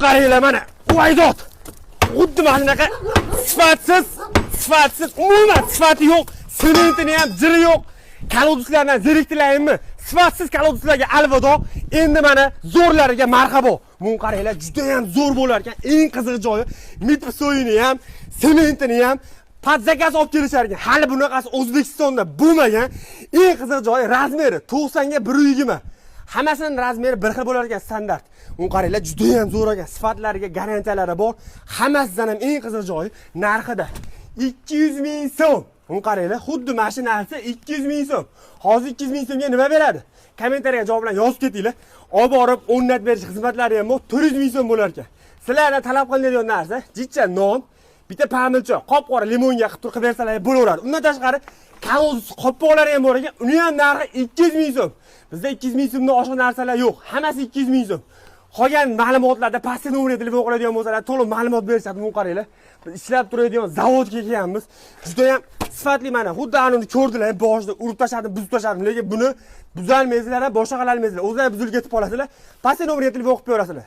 qaranglar mana. Voydod. Xuddi mana shunaqa sifatsiz, umuman sifati yo'q. Sementini ham jiri yo'q. Kaloduslardan zerikdilarmi? Sifatsiz kaloduslarga alvido. Endi mana zo'rlariga marhabo. Buni qaranglar, juda ham zo'r bo'lar ekan. Eng qiziq joyi mitsoyini ham, sementini ham Padzakaz olib kelishar ekan. Hali bunaqasi O'zbekistonda bo'lmagan. Eng qiziq joyi razmeri 90 ga 120. Hammasining razmeri bir xil bo'lar ekan standart. Uni qaranglar, juda ham zo'r ekan. Sifatlariga garantiyalari bor. Hammasidan ham eng qiziq joyi narxida 200 ming so'm. Uni qaranglar, xuddi mashinasi 200 ming so'm. Hozir 200 ming so'mga nima beradi? Kommentariyaga javob bilan yozib ketinglar. Olib borib o'rnatib berish xizmatlari ham bor. 400 ming so'm bo'lar ekan. Sizlardan talab qilinadigan narsa jichcha non, bitta pamilcha, qop-qora limonga qilib bersalar bo'laveradi. Undan tashqari kalodus qopqoqlari ham bor ekan. Uni ham narxi 200 ming so'm. Bizda 200 ming so'mdan oshiq narsalar yo'q. Hammasi 200 ming so'm. Qolgan ma'lumotlarda pastga nomer telefon qiladigan bo'lsalar, to'liq ma'lumot berishadi. Buni qaranglar. Biz ishlab turadigan zavodga kelganmiz. Juda ham sifatli mana. Xuddi anuni ko'rdilar, boshida urib tashladim, buzib tashladim. Lekin buni buzolmaysizlar, boshqa qilolmaysizlar. O'zlari buzilib ketib qolasizlar. Pastga nomer telefon qilib berasizlar.